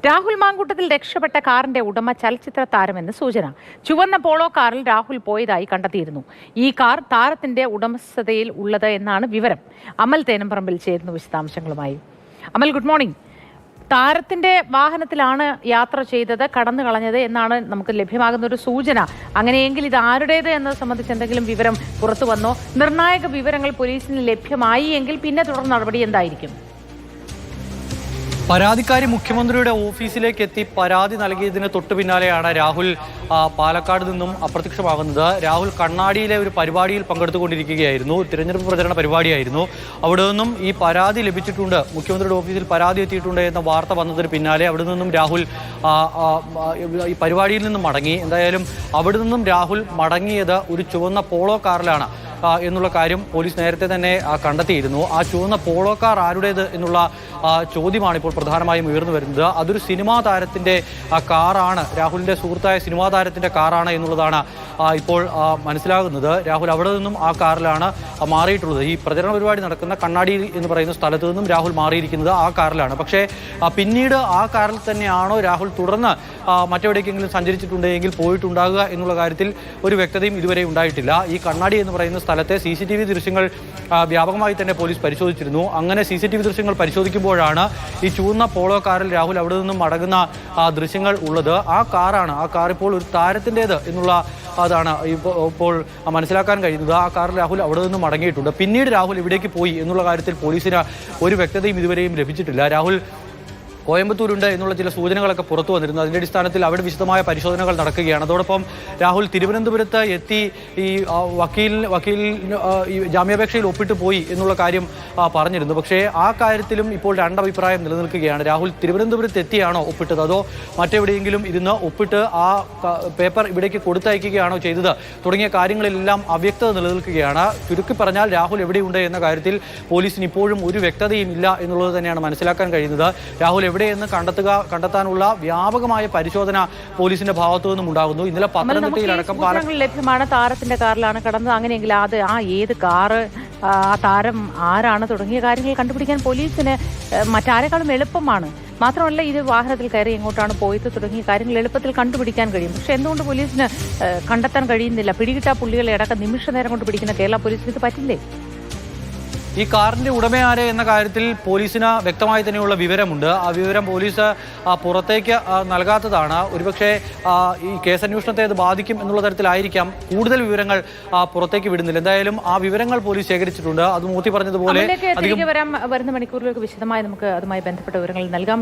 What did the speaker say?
രാഹുൽ മാങ്കൂട്ടത്തിൽ രക്ഷപ്പെട്ട കാറിന്റെ ഉടമ ചലച്ചിത്ര താരമെന്ന് സൂചന. ചുവന്ന പോളോ കാറിൽ രാഹുൽ പോയതായി കണ്ടെത്തിയിരുന്നു. ഈ കാർ താരത്തിന്റെ ഉടമസ്ഥതയിൽ ഉള്ളത് എന്നാണ് വിവരം. അമൽ തേനംപറമ്പിൽ ചേരുന്നു വിശദാംശങ്ങളുമായി. അമൽ, ഗുഡ് മോർണിംഗ്. താരത്തിന്റെ വാഹനത്തിലാണ് യാത്ര ചെയ്തത്, കടന്നു കളഞ്ഞത് എന്നാണ് നമുക്ക് ലഭ്യമാകുന്ന ഒരു സൂചന. അങ്ങനെയെങ്കിൽ ഇത് ആരുടേത് എന്നത് സംബന്ധിച്ച് എന്തെങ്കിലും വിവരം പുറത്തു വന്നോ? നിർണായക വിവരങ്ങൾ പോലീസിന് ലഭ്യമായി എങ്കിൽ പിന്നെ തുടർ നടപടി എന്തായിരിക്കും? പരാതിക്കാരി മുഖ്യമന്ത്രിയുടെ ഓഫീസിലേക്ക് എത്തി പരാതി നൽകിയതിന് തൊട്ടു പിന്നാലെയാണ് രാഹുൽ പാലക്കാട് നിന്നും അപ്രത്യക്ഷമാകുന്നത്. രാഹുൽ കണ്ണാടിയിലെ ഒരു പരിപാടിയിൽ പങ്കെടുത്തുകൊണ്ടിരിക്കുകയായിരുന്നു. തിരഞ്ഞെടുപ്പ് പ്രചരണ പരിപാടിയായിരുന്നു. അവിടെ നിന്നും ഈ പരാതി ലഭിച്ചിട്ടുണ്ട്, മുഖ്യമന്ത്രിയുടെ ഓഫീസിൽ പരാതി എത്തിയിട്ടുണ്ട് എന്ന വാർത്ത വന്നതിന് പിന്നാലെ അവിടെ നിന്നും രാഹുൽ ഈ പരിപാടിയിൽ നിന്നും മടങ്ങി. എന്തായാലും അവിടെ നിന്നും രാഹുൽ മടങ്ങിയത് ഒരു ചുവന്ന പോളോ കാറിലാണ് എന്നുള്ള കാര്യം പോലീസ് നേരത്തെ തന്നെ കണ്ടെത്തിയിരുന്നു. ആ ചുവന്ന പോളോ കാർ ആരുടേത് എന്നുള്ള ചോദ്യമാണ് ഇപ്പോൾ പ്രധാനമായും ഉയർന്നു വരുന്നത്. അതൊരു സിനിമാ താരത്തിൻ്റെ കാറാണ്, രാഹുലിൻ്റെ സുഹൃത്തായ സിനിമാ താരത്തിൻ്റെ കാറാണ് എന്നുള്ളതാണ് ഇപ്പോൾ മനസ്സിലാകുന്നത്. രാഹുൽ അവിടെ നിന്നും ആ കാറിലാണ് മാറിയിട്ടുള്ളത്. ഈ പ്രചരണ പരിപാടി നടക്കുന്ന കണ്ണാടി എന്ന് പറയുന്ന സ്ഥലത്ത് നിന്നും രാഹുൽ മാറിയിരിക്കുന്നത് ആ കാറിലാണ്. പക്ഷേ പിന്നീട് ആ കാറിൽ തന്നെയാണോ രാഹുൽ തുടർന്ന് മറ്റെവിടേക്കെങ്കിലും സഞ്ചരിച്ചിട്ടുണ്ടെങ്കിൽ പോയിട്ടുണ്ടാകുക എന്നുള്ള കാര്യത്തിൽ ഒരു വ്യക്തതയും ഇതുവരെ ഉണ്ടായിട്ടില്ല. ഈ കണ്ണാടി എന്ന് പറയുന്ന സ്ഥലത്തെ CCTV ദൃശ്യങ്ങൾ വ്യാപകമായി തന്നെ പോലീസ് പരിശോധിച്ചിരുന്നു. അങ്ങനെ CCTV ദൃശ്യങ്ങൾ പരിശോധിക്കുമ്പോഴാണ് ഈ ചുവന്ന പോളോ കാറിൽ രാഹുൽ അവിടെ നിന്നും മടങ്ങുന്ന ദൃശ്യങ്ങൾ ഉള്ളത്. ആ കാറാണ്, ആ കാർ ഇപ്പോൾ ഒരു താരത്തിൻ്റേത് എന്നുള്ള അതാണ് ഇപ്പോൾ മനസ്സിലാക്കാൻ കഴിയുന്നത്. ആ കാറിൽ രാഹുൽ അവിടെ നിന്നും മടങ്ങിയിട്ടുണ്ട്. പിന്നീട് രാഹുൽ ഇവിടേക്ക് പോയി എന്നുള്ള കാര്യത്തിൽ പോലീസിന് ഒരു വ്യക്തതയും ഇതുവരെയും ലഭിച്ചിട്ടില്ല. രാഹുൽ കോയമ്പത്തൂരുണ്ട് എന്നുള്ള ചില സൂചനകളൊക്കെ പുറത്തു വന്നിരുന്നു. അതിൻ്റെ അടിസ്ഥാനത്തിൽ അവിടെ വിശദമായ പരിശോധനകൾ നടക്കുകയാണ്. അതോടൊപ്പം രാഹുൽ തിരുവനന്തപുരത്ത് എത്തി ഈ വക്കീൽ ജാമ്യാപേക്ഷയിൽ ഒപ്പിട്ട് പോയി എന്നുള്ള കാര്യം പറഞ്ഞിരുന്നു. പക്ഷേ ആ കാര്യത്തിലും ഇപ്പോൾ രണ്ടഭിപ്രായം നിലനിൽക്കുകയാണ്. രാഹുൽ തിരുവനന്തപുരത്ത് എത്തിയാണോ ഒപ്പിട്ടത്, അതോ മറ്റെവിടെയെങ്കിലും ഇരുന്ന് ഒപ്പിട്ട് ആ പേപ്പർ ഇവിടേക്ക് കൊടുത്തയക്കുകയാണോ ചെയ്തത് തുടങ്ങിയ കാര്യങ്ങളിലെല്ലാം അവ്യക്തത നിലനിൽക്കുകയാണ്. ചുരുക്കി പറഞ്ഞാൽ രാഹുൽ എവിടെയുണ്ട് എന്ന കാര്യത്തിൽ പോലീസിന് ഇപ്പോഴും ഒരു വ്യക്തതയും ഇല്ല എന്നുള്ളത് തന്നെയാണ് മനസ്സിലാക്കാൻ കഴിയുന്നത്. രാഹുൽ എവിടെയെന്ന് കണ്ടെത്താനുള്ള വ്യാപകമായ പരിശോധന പോലീസിന്റെ ഭാഗത്തു നിന്നും ഉണ്ടാകുന്നു. ഇന്നലെ പത്തനംതിട്ടയിലടക്കം ലഭ്യമാണ് താരത്തിന്റെ കാറിലാണ് കടന്നത്. അങ്ങനെയെങ്കിൽ അത് ഏത് കാറ്, ആ താരം ആരാണ് തുടങ്ങിയ കാര്യങ്ങൾ കണ്ടുപിടിക്കാൻ പോലീസിന് മറ്റാരെക്കാളും എളുപ്പമാണ്. മാത്രമല്ല, ഇത് വാഹനത്തിൽ കയറി എങ്ങോട്ടാണ് പോയത് തുടങ്ങിയ കാര്യങ്ങൾ എളുപ്പത്തിൽ കണ്ടുപിടിക്കാൻ കഴിയും. പക്ഷെ എന്തുകൊണ്ട് പോലീസിന് കണ്ടെത്താൻ കഴിയുന്നില്ല? പിടികിട്ടാ പുള്ളികളെ അടക്കം നിമിഷ നേരം കൊണ്ട് പിടിക്കുന്ന കേരള പോലീസിന് ഇത് പറ്റില്ലേ? ഈ കാറിന്റെ ഉടമയാരെ എന്ന കാര്യത്തിൽ പോലീസിന് വ്യക്തമായി തന്നെയുള്ള വിവരമുണ്ട്. ആ വിവരം പോലീസ് പുറത്തേക്ക് നൽകാത്തതാണ്. ഒരുപക്ഷെ ഈ കേസന്വേഷണത്തെ അത് ബാധിക്കും എന്നുള്ള തരത്തിലായിരിക്കാം കൂടുതൽ വിവരങ്ങൾ പുറത്തേക്ക് വിടുന്നില്ല. എന്തായാലും ആ വിവരങ്ങൾ പോലീസ് ശേഖരിച്ചിട്ടുണ്ട്. അത് മൂത്തി പറഞ്ഞതുപോലെ വരുന്ന മണിക്കൂറുകൾക്ക് വിശദമായി നമുക്ക് അതുമായി ബന്ധപ്പെട്ട വിവരങ്ങൾ നൽകാം.